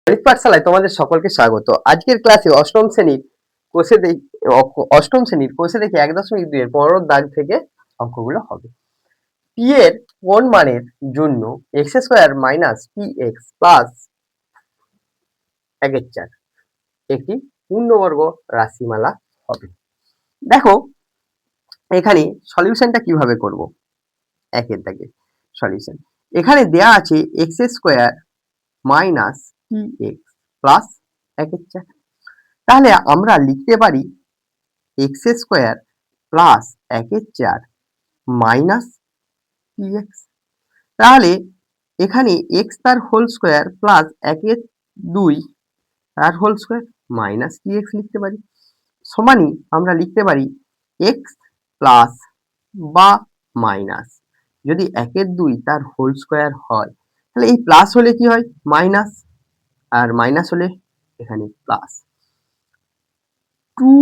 গণিত পাঠশালায় তোমাদের সকলকে স্বাগত। আজকের ক্লাসে অষ্টম শ্রেণীর কোষে দেখি 1.2 এর 15 দাগ থেকে অঙ্কগুলো হবে। পি এর কোন মানের জন্য x square minus P X plus 1/4 একটি পূর্ণবর্গ রাশিমালা হবে। দেখো এখানে সলিউশনটা কিভাবে করব। একের দাগে সলিউশন, এখানে দেয়া আছে X square minus P X plus 1/4। তাহলে আমরা লিখতে পারি X square plus 1/4 minus P X. তাহলে এখানে এক্স তার হোল স্কোয়ার প্লাস 1/2 তার whole square minus P X লিখতে পারি। সমানই আমরা লিখতে পারি এক্স প্লাস বা মাইনাস, যদি 1/2 তার হোল স্কোয়ার হয় তাহলে এই প্লাস হলে কি হয় মাইনাস, আর মাইনাস হলে এখানে plus. 2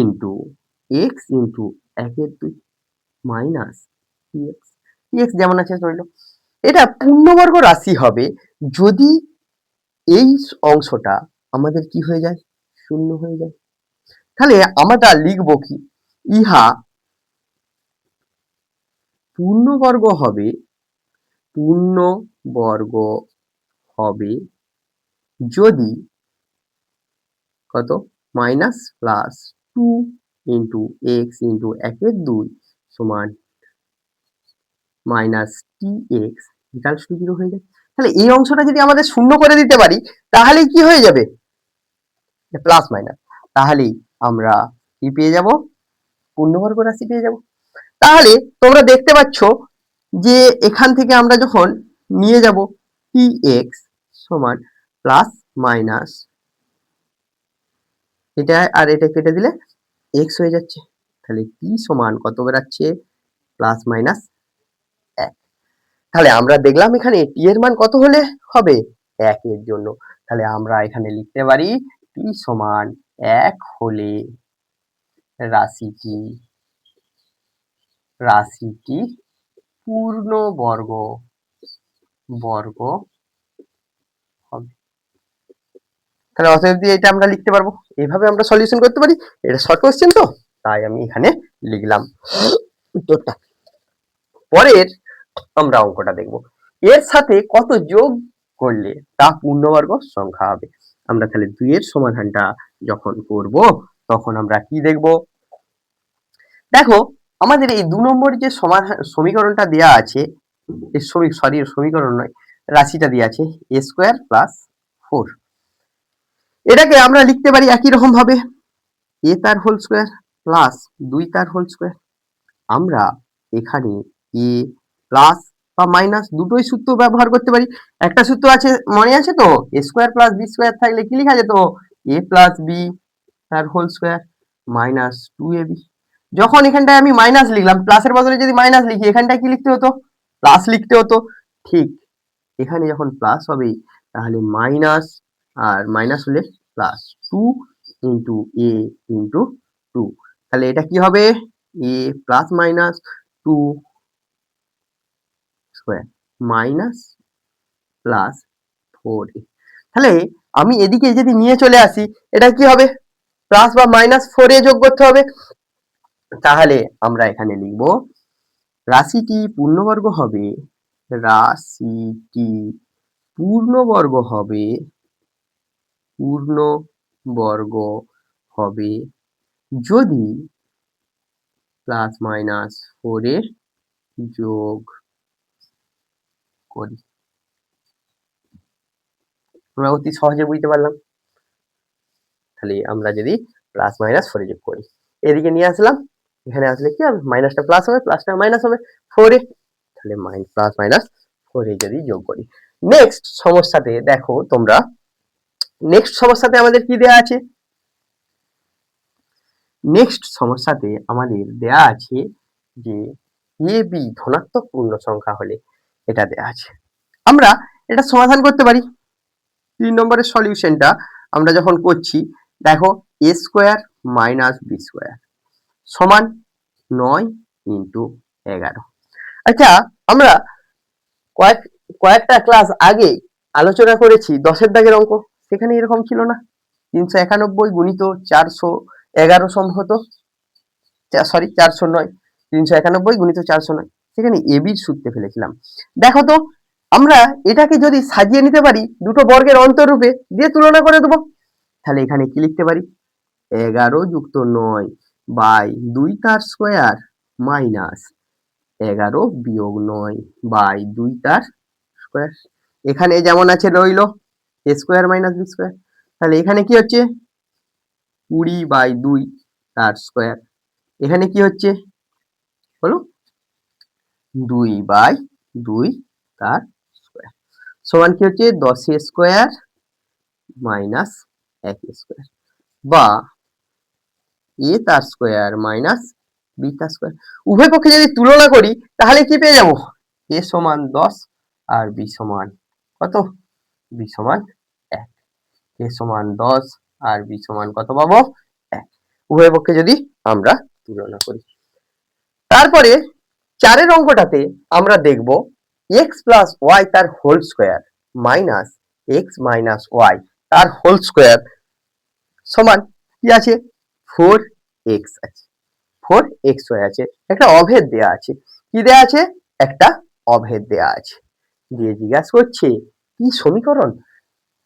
into x into 1/2 minus PX. PX যেমন আছে রইল। এটা পূর্ণবর্গ রাশি হবে যদি এই অংশটা আমাদের কি হয়ে যায়, শূন্য হয়ে যায়। তাহলে আমরা লিখব কি, ইহা পূর্ণবর্গ হবে যদি কত minus plus 2 into x into 1/2 সমান minus T X equals to 0 হয়ে যায়। তাহলে এই অংশটা যদি আমাদের শূন্য করে দিতে পারি তাহলেই কি হয়ে যাবে, প্লাস মাইনাস, তাহলেই আমরা কি পেয়ে যাব, পূর্ণবর্গ রাশি পেয়ে যাব। তাহলে তোমরা দেখতে পাচ্ছ যে এখান থেকে আমরা যখন নিয়ে যাব টি এক্স সমান প্লাস মাইনাস, এটা আর এটা কেটে দিলে এক্স হয়ে যাচ্ছে। তাহলে টি সমান কত বেরাচ্ছে, প্লাস মাইনাস 1। তাহলে আমরা দেখলাম এখানে টি এর মান কত হলে হবে, 1 এর জন্য। তাহলে আমরা এখানে লিখতে পারি টি সমান 1 হলে রাশিটি পূর্ণবর্গ হবে। তাহলে অতএব দিয়ে এটা আমরা লিখতে পারবো, এইভাবে আমরা সলিউশন করতে পারি। এটা শর্ট কোশ্চেন তো তাই আমি এখানে লিখলাম উত্তরটা। পরের আমরা অঙ্কটা দেখব, এর সাথে কত যোগ করলে তা পূর্ণবর্গ সংখ্যা হবে। আমরা তাহলে 2 এর সমাধানটা যখন করব তখন আমরা কি দেখব, দেখো আমাদের এই 2 নম্বর যে সমীকরণটা দেয়া আছে, সমীকরণ নয়, রাশিটা দেয়া আছে a স্কয়ার প্লাস 4। এটাকে আমরা লিখতে পারি একই রকম ভাবে a তার হোল স্কয়ার প্লাস 2 তার হোল স্কয়ার। আমরা এখানে a প্লাস বা মাইনাস দুটোই সূত্র ব্যবহার করতে পারি। একটা সূত্র আছে মনে আছে তো, a square plus b square থাকলে কি লেখা যেত, a প্লাস b তার হোল স্কয়ার মাইনাস 2ab। যখন এখানটায় আমি মাইনাস লিখলাম, প্লাসের বদলে যদি মাইনাস লিখি এখানটায় কি লিখতে হতো, প্লাস লিখতে হতো। ঠিক এখানে যখন প্লাস হবে তাহলে মাইনাস, আর মাইনাস হলে প্লাস, 2 ইন্টু a ইন্টু 2। তাহলে এটা কি হবে, a plus minus 2 square minus plus 4a। তাহলে আমি এদিকে যদি নিয়ে চলে আসি এটা কি হবে, প্লাস বা মাইনাস 4a যোগ করতে হবে। তাহলে আমরা এখানে লিখব রাশিটি পূর্ণবর্গ হবে যদি প্লাস মাইনাস 4a যোগ করি। আমরা অতি সহজে বুঝতে পারলাম। তাহলে আমরা যদি প্লাস মাইনাস 4a যোগ করি, এদিকে নিয়ে আসলাম, এখানে আসলে কি হবে, মাইনাসটা প্লাস হবে, প্লাসটা মাইনাস হবে 4a। তাহলে প্লাস মাইনাস 4a যদি যোগ করি। নেক্সট সমস্যাতে দেখো তোমরা, নেক্সট সমস্যাতে আমাদের কি দেয়া আছে, নেক্সট সমস্যাতে আমাদের দেয়া আছে যে ab ধনাত্মক পূর্ণ সংখ্যা হলে এটা দেয়া আছে। আমরা এটা সমাধান করতে পারি। 3 নম্বরের সলিউশনটা আমরা যখন করছি, দেখো a square minus b square সমান 9 ইন্টু 11। আচ্ছা আমরা কয়েকটা ক্লাস আগে আলোচনা করেছি 10 এর দাগের অঙ্ক, সেখানে এরকম ছিল না, 391 গুণিত 411 সম্ভবত, সরি 400 নয়, 391 গুণিত 409, সেখানে এবির সূত্রে ফেলেছিলাম। দেখো তো আমরা এটাকে যদি সাজিয়ে নিতে পারি দুটো বর্গের অন্তরূপে দিয়ে তুলনা করে দেবো, তাহলে এখানে কি লিখতে পারি, 11 যুক্ত 9 বাই 2 তার স্কোয়ার মাইনাস 11 বিয়োগ 9 বাই 2 তার স্কোয়ার। এখানে যেমন আছে রইল এ স্কোয়ার মাইনাস বি স্কোয়ার, তাহলে এখানে কি হচ্ছে 20 বাই 2 তার স্কোয়ার, এখানে কি হচ্ছে বলো 2 বাই 2 তার স্কোয়ার সমান কি হচ্ছে 10 স্কোয়ার মাইনাস 1 স্কোয়ার বা এ তার স্কোয়ার মাইনাস বি তার স্কোয়ার। উভয় পক্ষে যদি তুলনা করি তাহলে কি পেয়ে যাব, এ সমান 10 আর বি সমান কত, বি সমান 1, এ সমান 10 আর বি সমান কত পাবো 1, উভয় পক্ষে যদি আমরা তুলনা করি। তারপরে 4 অঙ্কটাতে আমরা দেখব x প্লাস ওয়াই তার whole square minus X minus Y তার হোল স্কোয়ার সমান কি আছে 4x আছে, 4xy আছে, একটা অভেদ দেয়া আছে, কি দেয়া আছে, একটা অভেদ দেয়া আছে, দিয়ে জিজ্ঞাসা করছে কি সমীকরণ,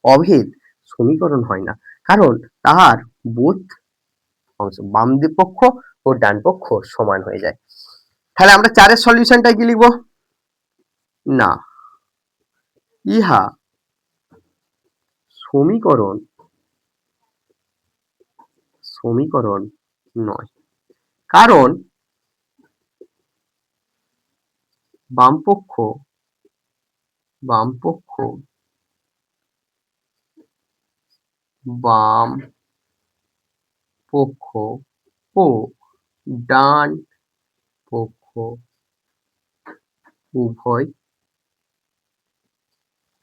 অভেদ সমীকরণ হয় না, কারণ তার বোথ অংশ বাম পক্ষ ও ডান পক্ষ সমান হয়ে যায়। তাহলে আমরা 4 সলিউশনটা কি লিখবো, না ইহা সমীকরণ সমীকরণ নয়, কারণ বাম পক্ষ বাম পক্ষ ও ডান পক্ষ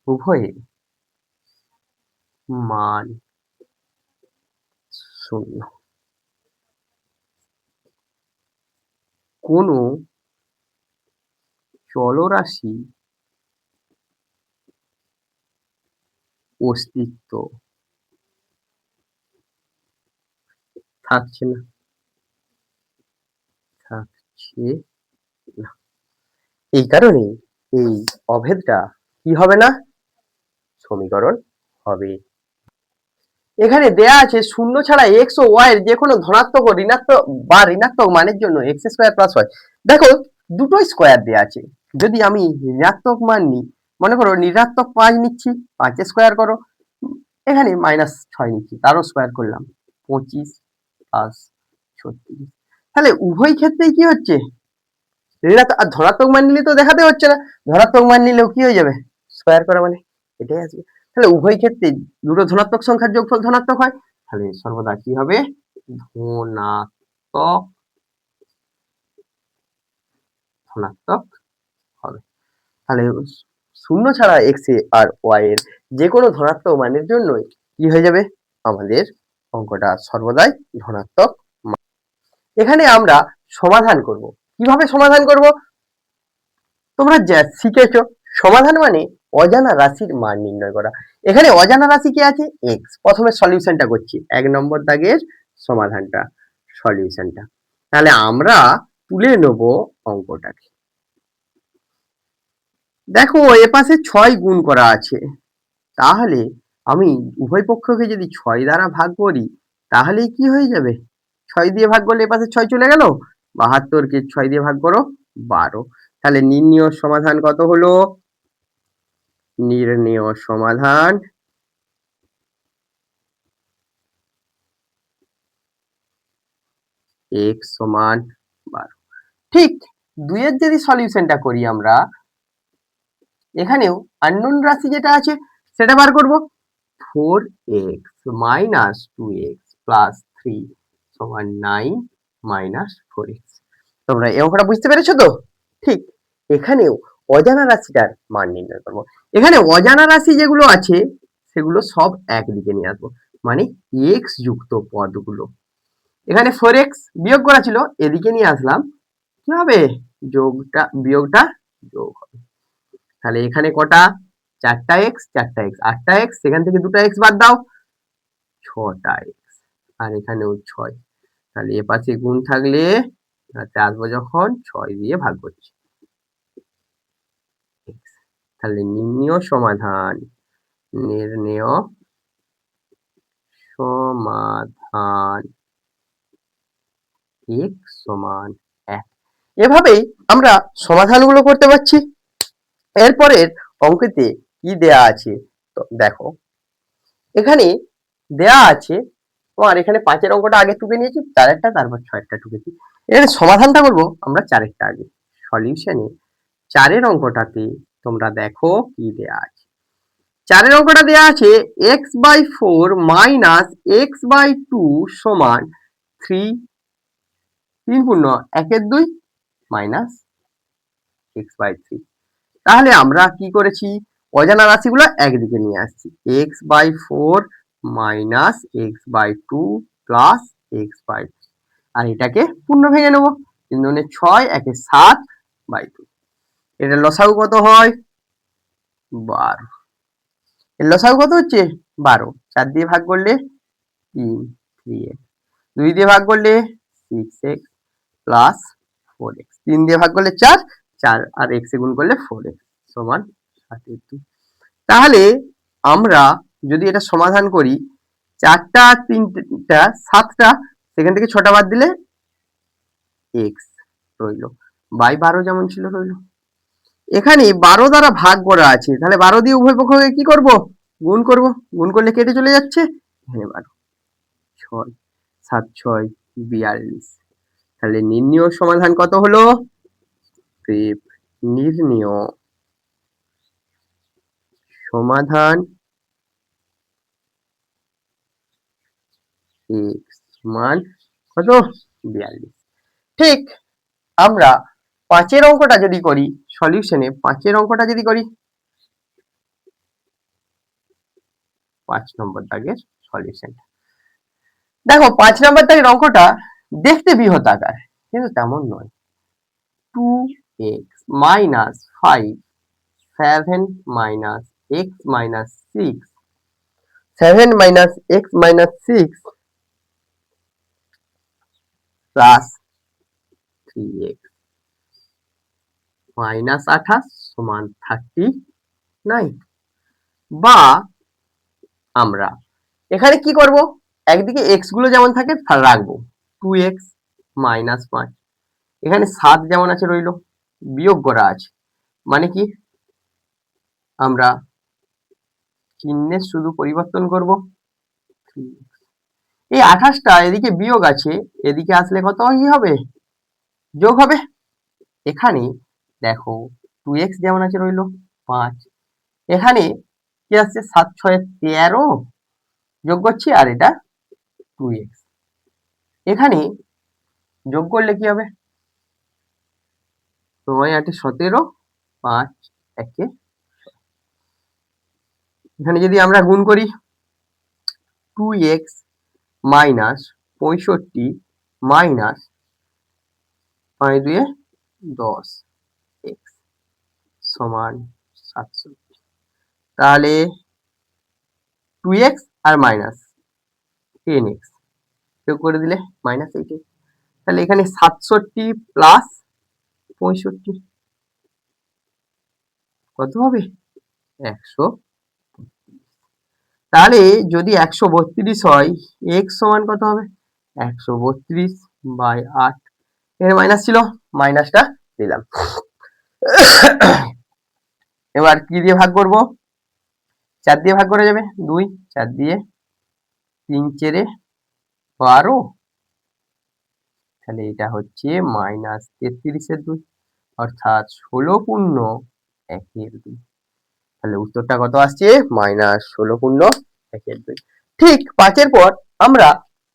উভয়ে মান 0, কোনো চলরাশি অস্তিত্ব থাকছে না, এই কারণে এই অভেদটা কি হবে না, সমীকরণ হবে। এখানে দেয়া আছে শূন্য ছাড়া এক্স ও ওয়াই এর যে কোনো ধনাত্মক ও ঋণাত্মক মানের জন্য এক্স স্কোয়ার প্লাস ওয়াই। দেখো দুটোই স্কোয়ার দেয়া আছে, যদি আমি ঋণাত্মক মান নিই, মনে করো ঋণাত্মক 5 নিচ্ছি, 5 স্কোয়ার করো, এখানে -6 নিচ্ছি, তারও স্কোয়ার করলাম 25 প্লাস 36, তাহলে উভয় ক্ষেত্রেই কি হচ্ছে ঋণাত্মক, আর ধনাত্মক মান নিলে তো দেখাতে হচ্ছে না, ধনাত্মক মান নিলেও কি হয়ে যাবে স্কোয়ার করা মানে এটাই আসবে। তাহলে উভয় ক্ষেত্রে দুটো ধনাত্মক সংখ্যার যোগফল ধনাত্মক হয়, তাহলে সর্বদা কি হবে ধনাত্মক ধনাত্মক হবে। তাহলে শূন্য ছাড়া এক্স আর ওয়াই এর যে কোনো ধনাত্মক মানের জন্যই কি হয়ে যাবে আমাদের অঙ্কটা সর্বদাই ধনাত্মক। এখানে আমরা সমাধান করব, কিভাবে সমাধান করব, তোমরা যা শিখেছো সমাধান মানে অজানা রাশির মান নির্ণয় করা। এখানে অজানা রাশি কি আছে এক্স, প্রথমে সলিউশনটা করছি 1 নম্বর দাগের সমাধানটা সলিউশনটা, তাহলে আমরা তুলে নেব অঙ্কটাকে। দেখো এ পাশে 6 গুণ করা আছে, তাহলে আমি উভয় পক্ষকে যদি 6 দ্বারা ভাগ করি তাহলে কি হয়ে যাবে, 6 দিয়ে ভাগ করলে এ পাশে 6 চলে গেল, 72 কে 6 দিয়ে ভাগ করো 12, তাহলে নির্ণেয় সমাধান কত হলো, নির্ণেয় সমাধান x সমান 12। ঠিক 2 এর যদি সলিউশনটা করি আমরা, এখানেও আননোন রাশি যেটা আছে সেটা বার করব, 4x মাইনাস 2x প্লাস 3 সমান 9 মাইনাস 4x। তোমরা এই অঙ্কটা বুঝতে পেরেছো তো? ঠিক এখানেও অজানা রাশিটার মান নির্ণয় করব। এখানে অজানা রাশি যেগুলো আছে সেগুলো সব একদিকে নিয়ে আসবো, মানে x যুক্ত পদগুলো। এখানে 4x বিয়োগ করা ছিল, এদিকে নিয়ে আসলাম, কি হবে যোগটা বিয়োগটা যোগ হবে, তাহলে এখানে কটা 4টা এক্স 4টা এক্স 8টা এক্স, সেখান থেকে 2টা এক্স বাদ দাও, 6টা এক্স, আর এখানেও 6। তাহলে এ পাশে গুণ থাকলে আসবো যখন 6 দিয়ে ভাগ করছি, তাহলে নির্ণেয় সমাধান, নির্ণেয় সমাধান x সমান 1। এভাবেই আমরা সমাধানগুলো করতে পারছি। এরপরের অঙ্কেতে কি দেয়া আছে তো দেখো, এখানে দেয়া আছে তোমার, এখানে 5 অঙ্কটা আগে টুকে নিয়েছি, 4 তারপর 6 টুকেছি। এখানে সমাধানটা করবো আমরা 4 আগে। সলিউশনে 4 অঙ্কটাতে তোমরা দেখো কি দেয়া আছে। 4 অঙ্কটা দেয়া আছে x/4 মাইনাস x/2 সমান 3 পূর্ণ 1/2 মাইনাস x/3। তাহলে আমরা কি করেছি, অজানা রাশিগুলো একদিকে নিয়ে আসছি, x/4 minus x/2 plus x/3, আর এটাকে পূর্ণ ভেঙে নেব, 3 দুগুণে 6, 1 7/2। এটা লসাগু কত হয় 12, এর লসাগু কত হচ্ছে 12, 4 দিয়ে ভাগ করলে 3 3x, 2 দিয়ে ভাগ করলে 6x প্লাস 4x, 3 দিয়ে ভাগ করলে 4 4 আর x এ গুণ করলে 4x সমান 7/2। তাহলে আমরা যদি এটা সমাধান করি, 4টা 3টা 7টা, সেখান থেকে 6টা বাদ দিলে x রইল, বাই 12 যেমন ছিল রইল। এখানে 12 দ্বারা ভাগ করা আছে, তাহলে 12 দিয়ে উভয় পক্ষকে কি করব, গুণ করব, গুণ করলে কেটে চলে যাচ্ছে, এখানে 12, 6 7 6 42। তাহলে নির্ণেয় সমাধান কত হলো, নির্ণেয় সমাধান x সমান কত 42। ঠিক আমরা 5 অঙ্কটা যদি করি, সলিউশনে 5 অঙ্কটা যদি করি, 5 নম্বর দাগের সলিউশন দেখো, 5 নম্বর দাগের অঙ্কটা দেখতে বৃহৎ আকার, কিন্তু তেমন নয়। 2x minus 5 7 minus x minus 6 7 minus x minus 6 plus 3x minus 28 সমান 39। বা আমরা এখানে কি করব, একদিকে x গুলো যেমন থাকে রাখবো, 2x মাইনাস 5, এখানে 7 যেমন আছে রইলো, বিয়োগ করা আছে, মানে কি আমরা চিহ্নের শুধু পরিবর্তন করব। এই 28টা এদিকে বিয়োগ আছে, এদিকে আসলে কত কি হবে, যোগ হবে। এখানে দেখো 2x যেমন আছে রইলো 5, এখানে কি আসছে 7 6 13 যোগ করছি, আর এটা 2x, এখানে যোগ করলে কি হবে, 9 8 17 5 1 এখানে যদি আমরা গুণ করি, 2x মাইনাস 65 মাইনাস 5 2 10 x সমান 67। তাহলে 2x আর মাইনাস 10x যোগ করে দিলে মাইনাস 8x, তাহলে এখানে 67 প্লাস 65 কত হবে 100। তাহলে যদি 132 হয়, x সমান কত হবে 132/8, এর মাইনাস ছিল, মাইনাসটা দিলাম। এবার কি দিয়ে ভাগ করব, 4 দিয়ে ভাগ করা যাবে, 2 4 দিয়ে 3 4 12, তাহলে এটা হচ্ছে মাইনাস 33/2, অর্থাৎ 16 পূর্ণ 1/2। তাহলে উত্তরটা কত আসছে, মাইনাস 16 পূর্ণ 1/2। ঠিক 5 পর আমরা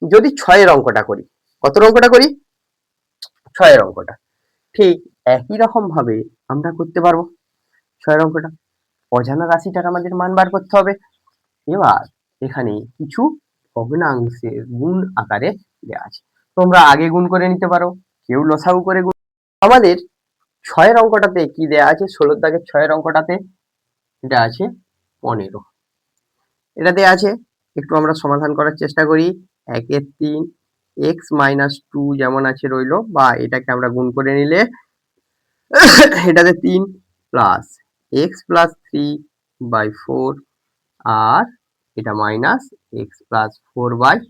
যদি 6 অঙ্কটা করি, কত অঙ্কটা করি 6 অঙ্কটা, ঠিক একই রকম ভাবে আমরা করতে পারবো 6 অঙ্কটা। অজানা রাশিটার আমাদের মান বার করতে হবে। এবার এখানে কিছু ভগ্নাংশের গুণ আকারে দেওয়া আছে, তোমরা আগে গুণ করে নিতে পারো, কেউ লসাগু করে গুণ। আমাদের 6 অঙ্কটাতে কি দেয়া আছে, 16 দাগের 6 অঙ্কটাতে এটা আছে 15। এটাতে আছে, একটু আমরা সমাধান করার চেষ্টা করি। 1 এর 3 এক্স মাইনাস 2 যেমন আছে রইলো, বা এটাকে আমরা গুণ করে নিলে এটাতে 3 প্লাস এক্স প্লাস 3/4 আর এটা মাইনাস এক্স প্লাস 4/5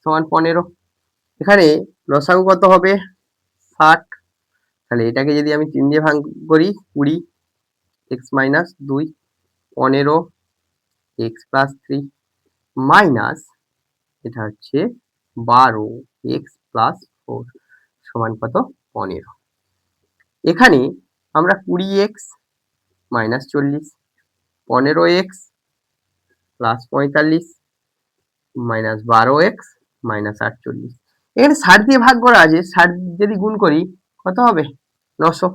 সমান 15। এখানে লসাগু কত হবে? 60। তাহলে এটাকে যদি আমি 3 দিয়ে ভাগ করি, 20 x minus 2 15 x plus 3 minus এটা হচ্ছে 12 এক্স প্লাস 4 সমান কত? 15। এখানে আমরা 20x minus 40, 15x plus 45 minus 12x minus 48, এখানে 60 দিয়ে ভাগ করা আছে, 60 যদি গুণ করি কত হবে? 900।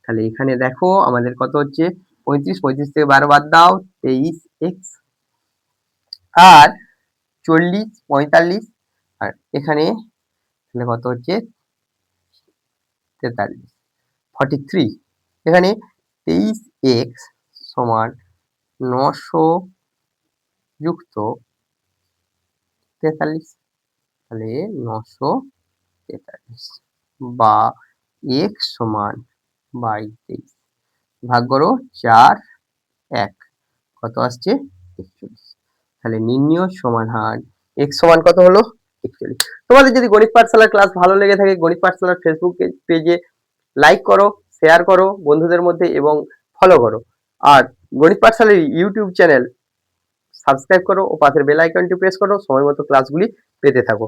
তাহলে এখানে দেখো আমাদের কত হচ্ছে? 35 থেকে 12 বাদ দাও, 23x আর 40 45 আর এখানে তাহলে কত হচ্ছে? 43 43। এখানে 23x সমান 900 যুক্ত 43, তাহলে 943 বা x সমান 22 ভাগ করো 4 1 কত আসছে? 41। তাহলে নির্ণয় সমাধান x সমান কত হলো? 41। তোমাদের যদি গণিত পাঠশালার ক্লাস ভালো লেগে থাকে, গণিত পাঠশালার ফেসবুক পেজে লাইক করো, শেয়ার করো বন্ধুদের মধ্যে এবং ফলো করো। আর গণিত পাঠশালার ইউটিউব চ্যানেল সাবস্ক্রাইব করো ও পাশের বেল আইকনটি প্রেস করো, সময় মতো ক্লাসগুলি পেতে থাকো।